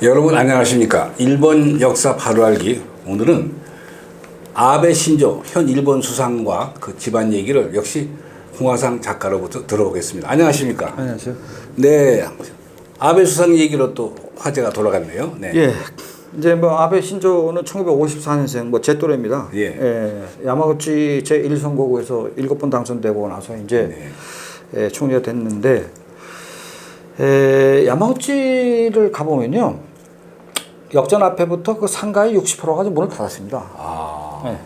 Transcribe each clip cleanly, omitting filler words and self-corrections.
여러분 안녕하십니까. 일본 역사 바로 알기. 오늘은 아베 신조 현 일본 수상과 그 집안 얘기를 역시 홍화상 작가로부터 들어보겠습니다. 안녕하십니까. 안녕하세요. 네, 아베 수상 얘기로 또 화제가 돌아갔네요. 네. 예. 이제 뭐 아베 신조는 1954년생 뭐 제 또래입니다. 예. 야마구치 제1선거구에서 7번 당선되고 나서 이제 총리가 됐는데 야마구치를 가보면요. 역전 앞에부터 그 상가의 60%가 문을 닫았습니다. 예.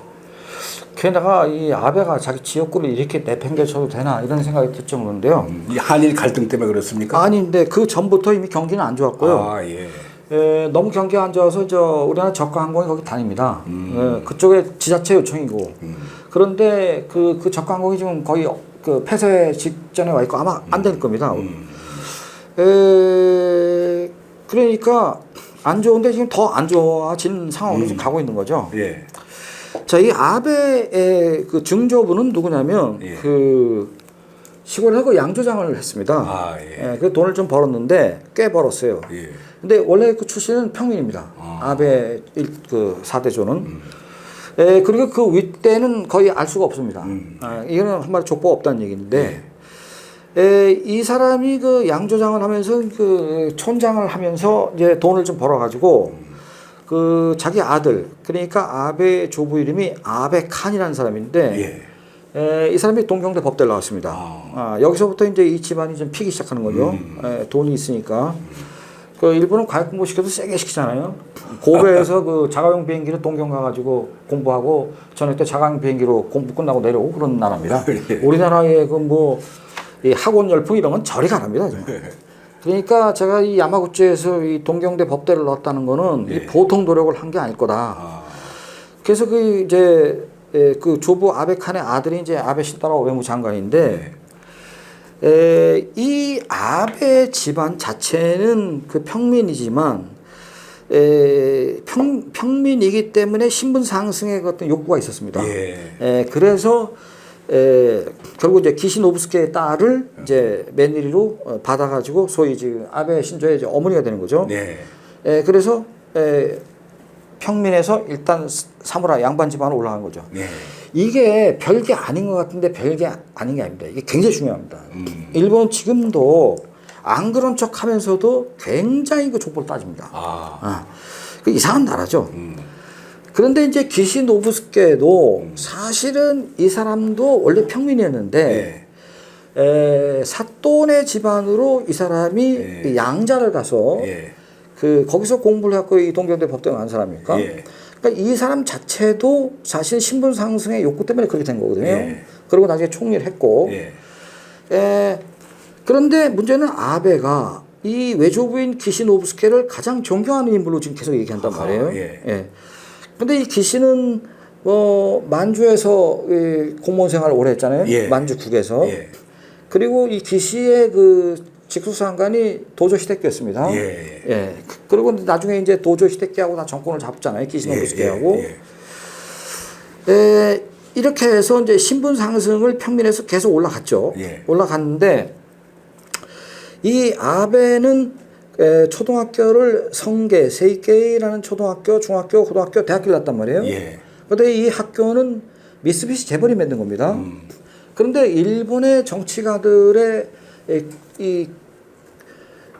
게다가 이 아베가 자기 지역구를 이렇게 내팽개쳐도 되나 이런 생각이 들 정도인데요. 이 한일 갈등 때문에 그렇습니까? 아닌데 그 전부터 이미 경기는 안 좋았고요. 아, 예. 너무 경기가 안 좋아서 우리나라 저가 항공이 거기 다닙니다. 그쪽에 지자체 요청이고. 그런데 그 저가 항공이 지금 거의 그 폐쇄 직전에 와 있고 아마 안 될 겁니다. 그러니까 안 좋은데 지금 더 안 좋아진 상황으로 지금 가고 있는 거죠. 예. 자, 이 아베의 그 증조부는 누구냐면 예. 그 시골에 그 양조장을 했습니다. 아, 예. 그 돈을 좀 벌었는데 꽤 벌었어요. 예. 근데 원래 그 출신은 평민입니다. 아베 그 4대조는. 그리고 그 윗대는 거의 알 수가 없습니다. 이거는 한마디 족보가 없다는 얘기인데, 이 사람이 그 양조장을 하면서 그 촌장을 하면서 이제 돈을 좀 벌어가지고, 그 자기 아들, 그러니까 아베 조부 이름이 아베 칸이라는 사람인데, 이 사람이 동경대 법대를 나왔습니다. 여기서부터 이제 이 집안이 좀 피기 시작하는 거죠. 돈이 있으니까. 그 일본은 과학 공부 시켜도 세게 시키잖아요. 고베에서 그 자가용 비행기를 동경 가가지고 공부하고 저녁 때 자가용 비행기로 공부 끝나고 내려오고 그런 나라입니다. 우리나라의 그 뭐 이 학원 열풍 이런 건 저리 가랍니다. 그러니까 제가 이 야마구치에서 이 동경대 법대를 넣었다는 거는 이 보통 노력을 한 게 아닐 거다. 그래서 그 이제 그 조부 아베 칸의 아들이 이제 아베 신타로 외무장관인데. 이 아베 집안 자체는 그 평민이지만 평민이기 때문에 신분 상승의 어떤 욕구가 있었습니다. 그래서 결국 이제 기시노부스케의 딸을 이제 며느리로 받아가지고 소위 지금 아베 신조의 이제 어머니가 되는 거죠. 그래서 평민에서 일단 사무라이 양반 집안으로 올라간 거죠. 이게 별게 아닌 것 같은데 별게 아닌 게 아닙니다. 이게 굉장히 중요합니다. 일본은 지금도 안 그런 척 하면서도 굉장히 그 족보를 따집니다. 그 이상한 나라죠. 그런데 이제 기시노부스케도 사실은 이 사람도 원래 평민이었는데 사또네 집안으로 이 사람이 양자를 가서 그 거기서 공부를 해갖고 이 동경대 법대에 간 사람입니까? 그러니까 이 사람 자체도 사실 신분 상승의 욕구 때문에 그렇게 된 거거든요. 그리고 나중에 총리를 했고. 그런데 문제는 아베가 이 외조부인 기시노부스케를 가장 존경하는 인물로 지금 계속 얘기한단 말이에요. 그런데 이 기시는 뭐 만주에서 공무원 생활을 오래 했잖아요. 만주국에서. 그리고 이 기시의 그 직수상관이 도조 히데키였습니다. 그리고 나중에 이제 도조 히데키하고 다 정권을 잡잖아요. 기시노부스케하고. 이렇게 해서 이제 신분 상승을 평민에서 계속 올라갔죠. 올라갔는데 이 아베는 초등학교를 성계, 세이케이라는 초등학교, 중학교, 고등학교, 대학교를 갔단 말이에요. 그런데 이 학교는 미쓰비시 재벌이 만든 겁니다. 그런데 일본의 정치가들의 이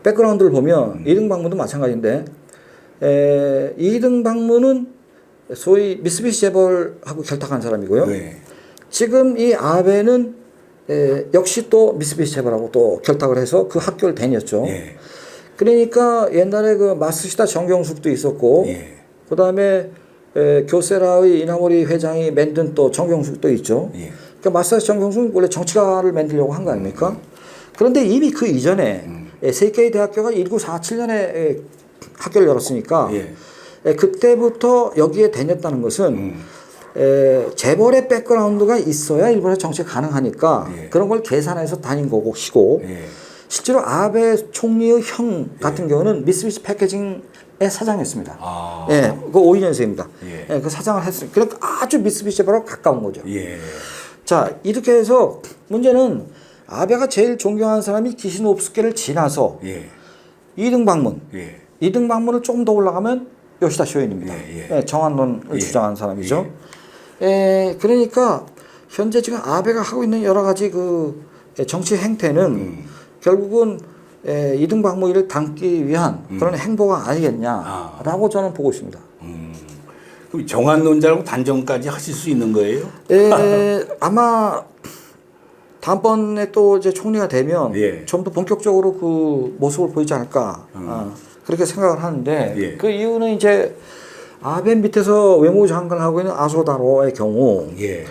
백그라운드를 보면 이등방문도 마찬가지인데 이등방문은 소위 미쓰비시 재벌하고 결탁한 사람이고요. 지금 이 아베는 역시 또 미쓰비시 재벌하고 또 결탁을 해서 그 학교를 다녔죠. 그러니까 옛날에 그 마쓰시다 정경숙도 있었고 그 다음에 교세라의 이나모리 회장이 만든 또 정경숙도 있죠. 그러니까 마쓰시다 정경숙은 원래 정치가를 만들려고 한 거 아닙니까? 그런데 이미 그 이전에 세이케이 대학교가 1947년에 학교를 열었으니까 그때부터 여기에 다녔다는 것은 재벌의 백그라운드가 있어야 일본의 정치가 가능하니까 그런 걸 계산해서 다닌 거고 실제로 아베 총리의 형 같은 경우는 미쓰비시 패키징의 사장이었습니다. 그 52년생입니다. 그 사장을 했어요. 그러니까 아주 미쓰비시 재벌하고 가까운 거죠. 자, 이렇게 해서 문제는 아베가 제일 존경하는 사람이 기시노부스케를 지나서 이등방문 2등 방문을 조금 더 올라가면 요시다 쇼인입니다. 예, 정한론을 주장한 사람이죠. 그러니까 현재 지금 아베가 하고 있는 여러 가지 그 정치 행태는 결국은 2등 방문을 담기 위한 그런 행보가 아니겠냐라고 저는 보고 있습니다. 그럼 정한론자라고 단정까지 하실 수 있는 거예요? 아마 다음번에 또 이제 총리가 되면 예. 좀 더 본격적으로 그 모습을 보이지 않을까 그렇게 생각을 하는데 예. 그 이유는 이제 아베 밑에서 외무부 장관을 하고 있는 아소다로의 경우 예.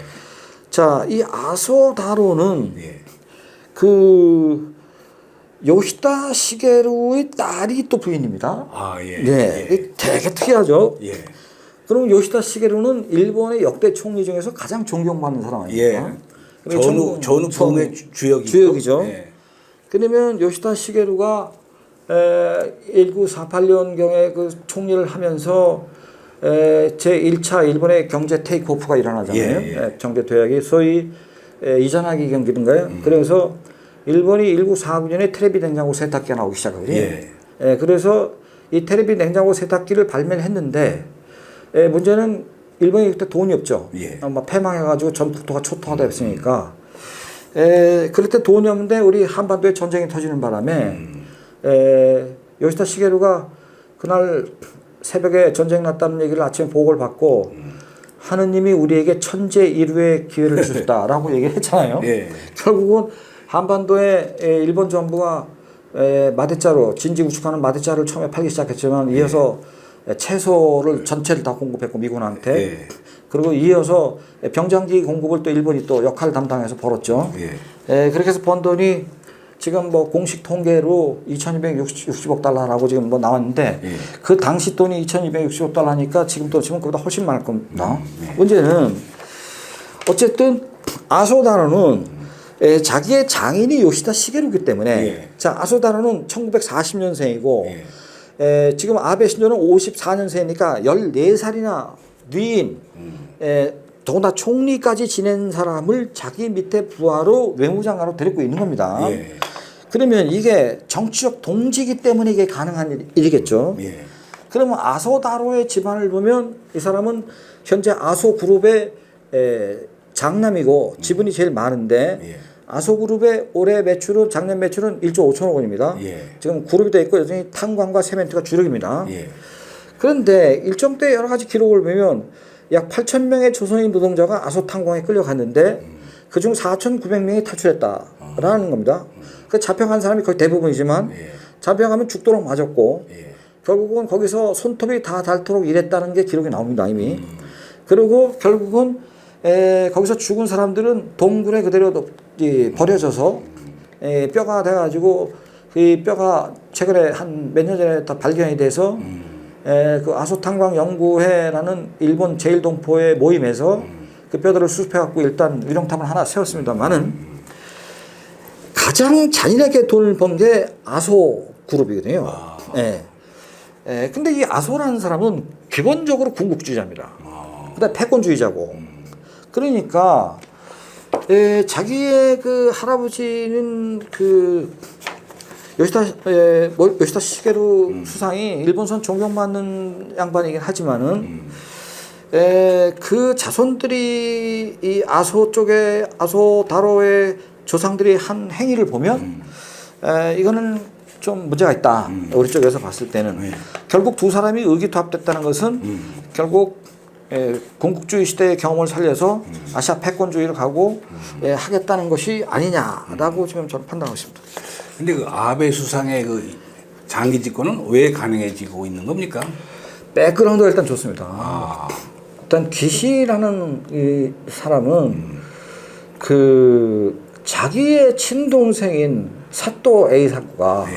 자, 이 아소다로는 예. 그 요시다 시게루의 딸이 또 부인입니다. 아, 예. 네, 이게 되게 특이하죠. 예. 그럼 요시다 시게루는 일본의 역대 총리 중에서 가장 존경받는 사람 아닙니까? 예. 전후 부흥의 주역이죠. 예. 그러면 요시다 시게루가 1948년경에 그 총리를 하면서 제1차 일본의 경제 테이크오프가 일어나잖아요. 예. 경제 도약이 소위 이자나기 경기인가요? 그래서 일본이 1949년에 테레비 냉장고 세탁기가 나오기 시작하거든요. 예. 그래서 이 테레비 냉장고 세탁기를 발매를 했는데 문제는 일본이 그때 돈이 없죠. 예. 막 패망해가지고 전국토가 초토화되어 있으니까 그럴 때 돈이 없는데 우리 한반도에 전쟁이 터지는 바람에 요시다 시게루가 그날 새벽에 전쟁 났다는 얘기를 아침에 보고를 받고 하느님이 우리에게 천재 일우의 기회를 주셨다라고 얘기를 했잖아요. 예. 결국은 한반도에 일본 정부가 마대자루 진지 구축하는 마대자루를 처음에 팔기 시작했지만 이어서 채소를 전체를 다 공급했고 미군한테 예. 그리고 이어서 병장기 공급을 또 일본이 또 역할을 담당해서 벌었죠. 그렇게 해서 번 돈이 지금 뭐 공식 통계로 2260억 달러라고 지금 뭐 나왔는데 그 당시 돈이 2260억 달러니까 지금 그보다 훨씬 많을 겁니다. 문제는 어쨌든 아소다로는 자기의 장인이 요시다 시게루기 때문에 자 아소다로는 1940년생이고 지금 아베 신조는 54년생이니까 14살이나 뒤인 더군다나 총리까지 지낸 사람을 자기 밑에 부하로 외무장관으로 데리고 있는 겁니다. 그러면 이게 정치적 동지이기 때문에 이게 가능한 일이겠죠. 그러면 아소다로의 집안을 보면 이 사람은 현재 아소그룹의 장남이고 지분이 제일 많은데 아소그룹의 올해 매출은 작년 매출은 1조 5천억 원입니다. 지금 그룹이 되어 있고 여전히 탄광과 세멘트가 주력입니다. 그런데 일정 때 여러 가지 기록을 보면 약 8,000명의 조선인 노동자가 아소탄광에 끌려갔는데 그중 4,900명이 탈출했다라는 겁니다. 그 잡혀간 사람이 거의 대부분이지만 잡혀가면 죽도록 맞았고 결국은 거기서 손톱이 다 닳도록 일했다는 게 기록이 나옵니다 이미. 그리고 결국은 거기서 죽은 사람들은 동굴에 그대로 버려져서 뼈가 돼가지고 그 뼈가 최근에 한 몇 년 전에 다 발견이 돼서 그 아소탄광 연구회라는 일본 제1동포의 모임에서 그 뼈들을 수습해갖고 일단 위령탑을 하나 세웠습니다만은 가장 잔인하게 돈을 번 게 아소 그룹이거든요. 근데 이 아소라는 사람은 기본적으로 군국주의자입니다. 그다음 패권주의자고. 그러니까 자기의 그 할아버지는 그 요시다 시게루 수상이 일본선 존경받는 양반이긴 하지만은 그 자손들이 이 아소 쪽에 아소다로의 조상들이 한 행위를 보면 이거는 좀 문제가 있다. 우리 쪽에서 봤을 때는 결국 두 사람이 의기투합됐다는 것은 결국 군국주의 시대의 경험을 살려서 아시아 패권주의를 가고 하겠다는 것이 아니냐라고 지금 저는 판단하고 있습니다. 근데 그 아베 수상의 그 장기 집권은 왜 가능해지고 있는 겁니까? 백그라운드가 일단 좋습니다. 일단 기시라는 이 사람은 그 자기의 친동생인 사또 A 사구가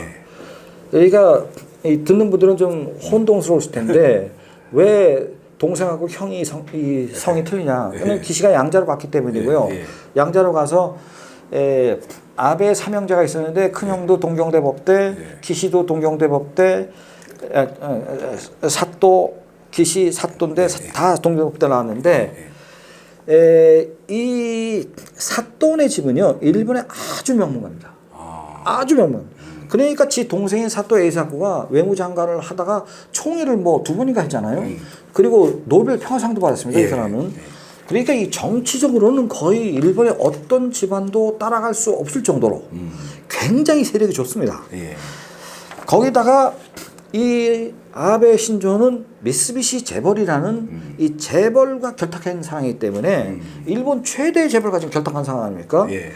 여기가 듣는 분들은 좀 혼동스러우실 텐데 왜 동생하고 형이 성이 틀리냐? 그는 기시가 양자로 갔기 때문이고요. 양자로 가서 아베 삼형제가 있었는데 큰 형도 동경대 법대, 기시도 동경대 법대, 사또, 기시, 사또인데 다 동경대 나왔는데 이 사또네 집은요 일본의 아주 명문가입니다. 아주 명문. 그러니까 지 동생인 사또 에이사쿠가 외무장관을 하다가 총리를 뭐 2번인가 했잖아요. 그리고 노벨 평화상도 받았습니다. 이 사람은. 그러니까 이 정치적으로는 거의 일본의 어떤 집안도 따라갈 수 없을 정도로 굉장히 세력이 좋습니다. 예. 거기다가 이 아베 신조는 미쓰비시 재벌이라는 이 재벌과 결탁한 상황이기 때문에 일본 최대의 재벌과 지금 결탁한 상황 아닙니까? 예.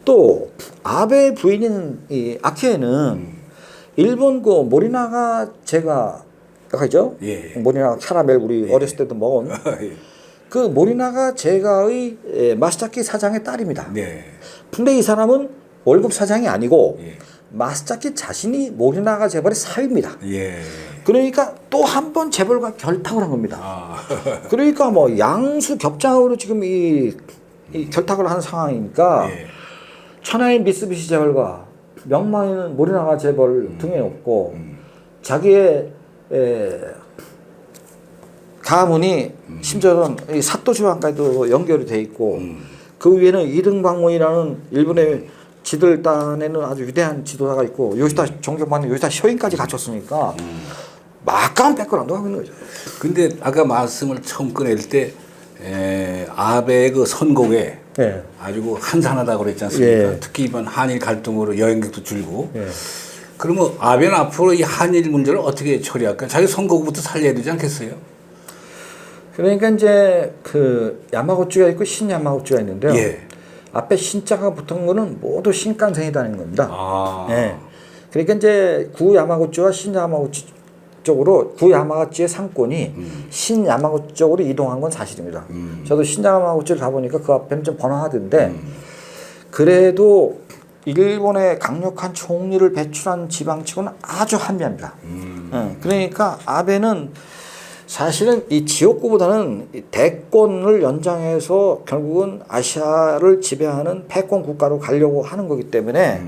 또 아베 부인인 이 아키에는 일본 그 모리나가 제가 죠 예. 모리나가 캐러멜 우리 어렸을 때도 먹은 예. 그 모리나가 제가의 마스자키 사장의 딸입니다. 네. 근데 이 사람은 월급 사장이 아니고 예. 마스자키 자신이 모리나가 재벌의 사위입니다. 예. 그러니까 또 한 번 재벌과 결탁을 한 겁니다. 아. 그러니까 뭐 양수 겹장으로 지금 이 결탁을 한 상황이니까 예. 천하의 미쓰비시 재벌과 명망 있는 모리나가 재벌 등에 없고 자기의 가문이 심지어는 이 사또 지방까지도 연결이 돼 있고 그 위에는 이등방문이라는 일본의 지도를 따내는 아주 위대한 지도자가 있고 요시다 존경받는 요시다 쇼인까지 갖췄으니까 막강한 백그라운드 하고 있는 거죠. 근데 아까 말씀을 처음 꺼낼 때 아베의 그 선곡에 예. 아주 그 한산하다고 그랬지 않습니까? 예. 특히 이번 한일 갈등으로 여행객도 줄고. 예. 그러면 아베는 앞으로 이 한일 문제를 어떻게 처리할까? 자기 선거구부터 살려야 되지 않겠어요? 그러니까 이제 그 야마구치가 있고 신야마구치가 있는데요. 예. 앞에 신자가 붙은 거는 모두 신간생이다는 겁니다. 아. 예. 그러니까 이제 구 야마구치와 신 야마구치 쪽으로 구 야마구치의 상권이 신 야마구치 쪽으로 이동한 건 사실입니다. 저도 신 야마구치를 가보니까 그 앞에는 좀 번화하던데 그래도 일본의 강력한 총리를 배출한 지방치고는 아주 한미합니다. 예. 그러니까 아베는 사실은 이 지역구보다는 이 대권을 연장해서 결국은 아시아를 지배하는 패권 국가로 가려고 하는 거기 때문에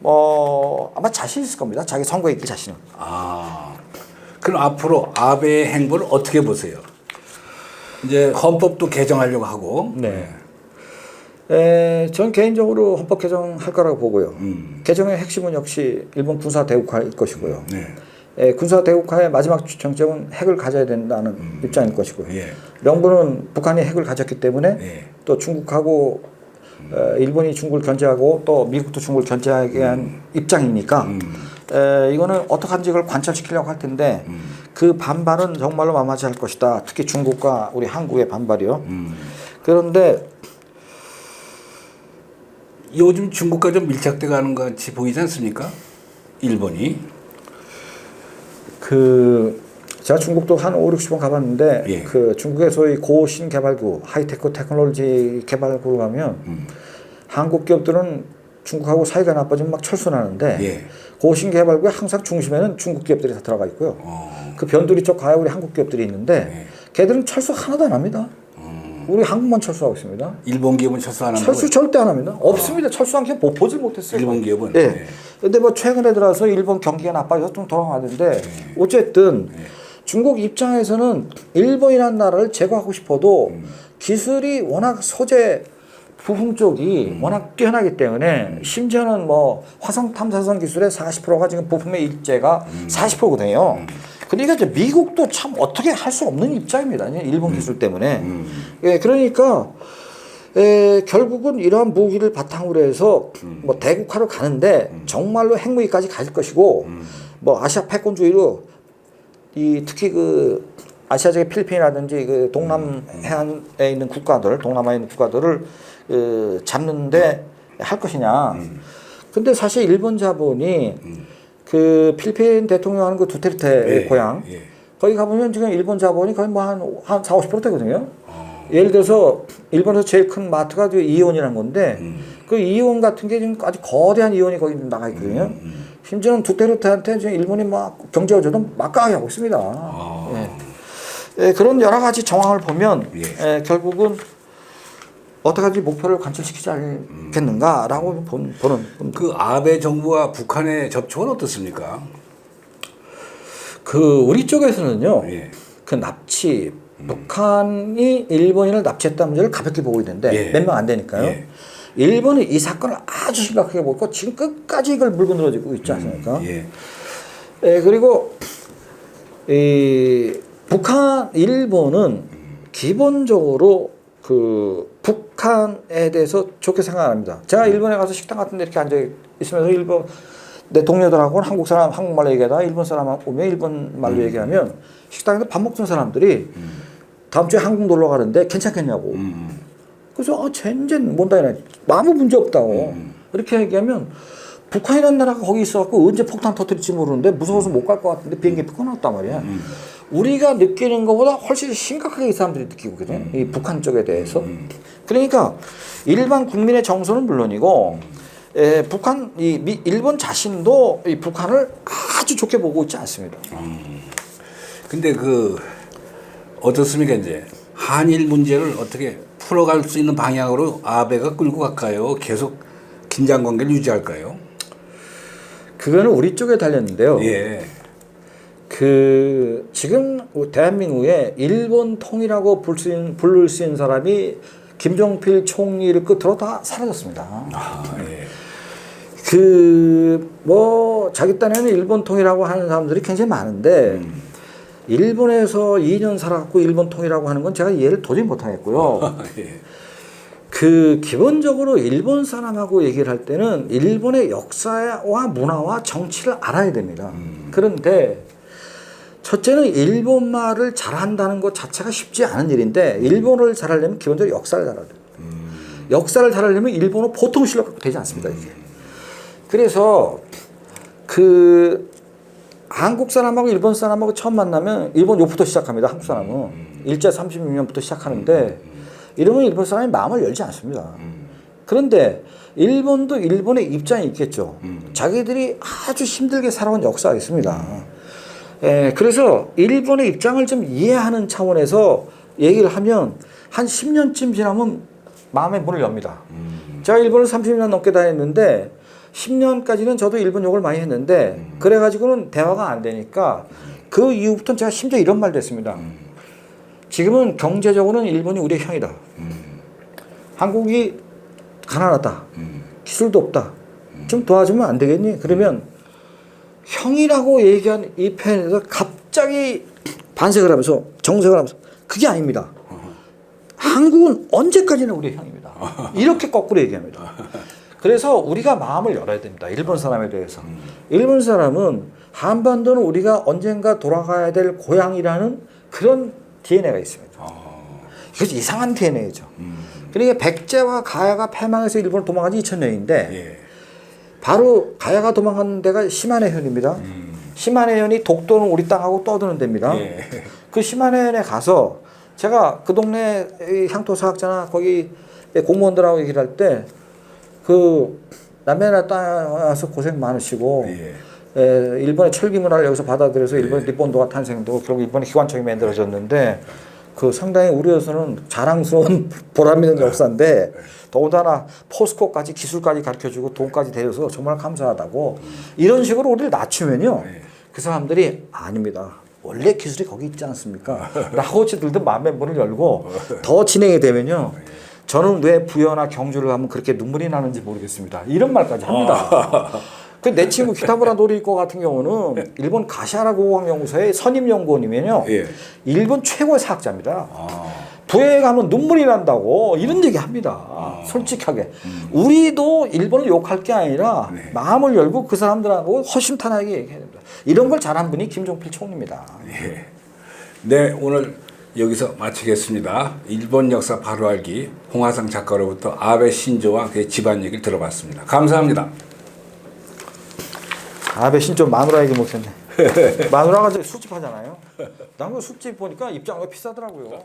아마 자신 있을 겁니다. 자기 선거에 이길 자신은. 아. 그럼 앞으로 아베의 행보를 어떻게 보세요? 이제 헌법도 개정하려고 하고. 네. 전 개인적으로 헌법 개정할 거라고 보고요. 개정의 핵심은 역시 일본 군사 대국화일 것이고요. 네. 군사 대국화의 마지막 정점은 핵을 가져야 된다는 입장일 것이고요. 예. 명분은 북한이 핵을 가졌기 때문에 예. 또 중국하고 일본이 중국을 견제하고 또 미국도 중국을 견제하게 한 입장이니까 이거는 어떡한지 이걸 관철시키려고 할 텐데 그 반발은 정말로 만만치 않을 것이다. 특히 중국과 우리 한국의 반발이요. 그런데 요즘 중국과 좀 밀착돼 가는 것 같이 보이지 않습니까? 일본이. 제가 중국도 한 5, 60번 가봤는데 예. 그 중국의 소위 고신 개발구, 하이테크 테크놀로지 개발구로 가면 한국 기업들은 중국하고 사이가 나빠지면 막 철수나는데 예. 고신 개발구의 항상 중심에는 중국 기업들이 다 들어가 있고요. 그 변두리 쪽 가야 우리 한국 기업들이 있는데 걔들은 철수 하나도 안 합니다. 우리 한국만 철수하고 있습니다. 일본 기업은 철수 안 한다고. 철수 절대 안 합니다. 없습니다. 철수한 기업 보질 못했어요. 일본 기업은. 예. 예. 근데 뭐 최근에 들어서 일본 경기가 나빠져서 좀 돌아가는데 어쨌든 중국 입장에서는 일본이라는 나라를 제거하고 싶어도 기술이 워낙 소재 부품 쪽이 워낙 뛰어나기 때문에 심지어는 뭐 화성 탐사선 기술의 40%가 지금 부품의 일제가 40%거든요. 그러니까 이제 미국도 참 어떻게 할 수 없는 입장입니다. 일본 기술 때문에. 예, 그러니까 결국은 이러한 무기를 바탕으로 해서 뭐 대국화로 가는데 정말로 핵무기까지 가질 것이고 뭐 아시아 패권주의로 특히 그 아시아적인 필리핀이라든지 그 동남해안에 있는 국가들, 동남아에 있는 국가들을 잡는데 할 것이냐. 근데 사실 일본 자본이 그 필리핀 대통령 하는 그 두테르테 고향 거기 가보면 지금 일본 자본이 거의 뭐 한 4, 50% 되거든요. 예를 들어서 일본에서 제일 큰 마트가 그 이온이라는 건데 그 이온 같은 게 지금 아주 거대한 이온이 거기 나가 있거든요. 심지어는 두테르테한테 지금 일본이 막 경제 어조도 막강하게 하고 있습니다. 예, 그런 여러 가지 정황을 보면 결국은 어떻게든지 목표를 관철시키지 않겠는가라고 보는. 그 아베 정부와 북한의 접촉은 어떻습니까? 우리 쪽에서는요. 예. 그 납치 북한이 일본인을 납치했다는 문제를 가볍게 보고 있는데 몇 명 안 되니까요. 일본은 이 사건을 아주 심각하게 보고 지금 끝까지 이걸 물고 늘어지고 있지 않습니까? 예. 예, 그리고 이 북한, 일본은 기본적으로 그 북한에 대해서 좋게 생각합니다. 제가 일본에 가서 식당 같은 데 이렇게 앉아 있으면서 일본 내 동료들하고는 한국 사람 한국말로 얘기하다가 일본 사람 오면 일본 말로 얘기하면 식당에서 밥 먹던 사람들이 다음 주에 한국 놀러 가는데 괜찮겠냐고. 그래서 젠젠 뭔다이네 아무 문제 없다고 이렇게 얘기하면 북한이라는 나라가 거기 있어갖고 언제 폭탄 터뜨릴지 모르는데 무서워서 못 갈 것 같은데 비행기 끊었단 말이야. 우리가 느끼는 것보다 훨씬 심각하게 이 사람들이 느끼고 있거든. 이 북한 쪽에 대해서. 그러니까 일반 국민의 정서는 물론이고 북한 일본 자신도 이 북한을 아주 좋게 보고 있지 않습니다. 근데 그 어떻습니까 이제 한일 문제를 어떻게 풀어갈 수 있는 방향으로 아베가 끌고 갈까요? 계속 긴장 관계를 유지할까요? 그거는 우리 쪽에 달렸는데요. 예. 그 지금 대한민국에 일본 통이라고 부를 수 있는 사람이 김종필 총리를 끝으로 다 사라졌습니다. 아, 예. 그 뭐 자기 딴에는 일본 통이라고 하는 사람들이 굉장히 많은데 일본에서 2년 살아갖고 일본 통이라고 하는 건 제가 이해를 도저히 못하겠고요. 예. 그 기본적으로 일본 사람하고 얘기를 할 때는 일본의 역사와 문화와 정치를 알아야 됩니다. 그런데 첫째는 일본말을 잘한다는 것 자체가 쉽지 않은 일인데 일본어를 잘하려면 기본적으로 역사를 잘해야 돼요. 역사를 잘하려면 일본어 보통 실력 갖고 되지 않습니다. 이게. 그래서 그 한국 사람하고 일본 사람하고 처음 만나면 일본 욕부터 시작합니다. 한국 사람은 일제 36년부터 시작하는데 이러면 일본 사람이 마음을 열지 않습니다. 그런데 일본도 일본의 입장이 있겠죠. 자기들이 아주 힘들게 살아온 역사가 있습니다. 예, 그래서 일본의 입장을 좀 이해하는 차원에서 얘기를 하면 한 10년쯤 지나면 마음의 문을 엽니다. 제가 일본을 30년 넘게 다녔는데 10년까지는 저도 일본 욕을 많이 했는데 그래가지고는 대화가 안 되니까 그 이후부터는 제가 심지어 이런 말도 했습니다. 지금은 경제적으로는 일본이 우리의 형이다. 한국이 가난하다. 기술도 없다. 좀 도와주면 안 되겠니? 그러면 형이라고 얘기한 이 표현에서 갑자기 반색을 하면서 정색을 하면서 그게 아닙니다. 한국은 언제까지나 우리의 형입니다. 이렇게 거꾸로 얘기합니다. 그래서 우리가 마음을 열어야 됩니다. 일본 사람에 대해서. 일본 사람은 한반도는 우리가 언젠가 돌아가야 될 고향이라는 그런 DNA가 있습니다. 이거 이상한 DNA죠. 그러니까 백제와 가야가 패망해서 일본을 도망간 지 2000년인데 예. 바로 가야가 도망간 데가 시마네현입니다. 시마네현이 독도는 우리 땅하고 떠드는 데입니다. 예. 그 시마네현에 가서 제가 그 동네 향토사학자나 거기 공무원들하고 얘기를 할 때 그 남해나 땅에 와서 고생 많으시고 예. 일본의 철기 문화를 여기서 받아들여서 일본의 니폰도가 탄생되고 결국 일본의 기관청이 만들어졌는데 그 상당히 우리로서는 자랑스러운 보람 있는 역사인데 더군다나 포스코까지 기술까지 가르쳐주고 돈까지 대줘서 정말 감사하다고 이런 식으로 우리를 낮추면요 그 사람들이 아닙니다. 원래 기술이 거기 있지 않습니까? 라고 들든 마음의 문을 열고 더 진행이 되면요 저는 왜 부여나 경주를 하면 그렇게 눈물이 나는지 모르겠습니다. 이런 말까지 합니다. 그 내 친구 키타무라 노리코 같은 경우는 일본 가시하라 고고학연구소의 선임연구원이면요 예. 일본 최고의 사학자입니다. 부여에 가면 눈물이 난다고 이런 얘기 합니다. 솔직하게. 우리도 일본을 욕할 게 아니라 네. 마음을 열고 그 사람들하고 허심탄회하게 얘기해야 됩니다. 이런 걸 잘한 분이 김종필 총리입니다. 예. 네, 오늘 여기서 마치겠습니다. 일본 역사 바로 알기 홍화상 작가로부터 아베 신조와 그의 집안 얘기를 들어봤습니다. 감사합니다. 아베 신조 마누라 얘기 못했네. 마누라가 저기 술집 하잖아요. 난 그 술집 보니까 입장료가 비싸더라고요.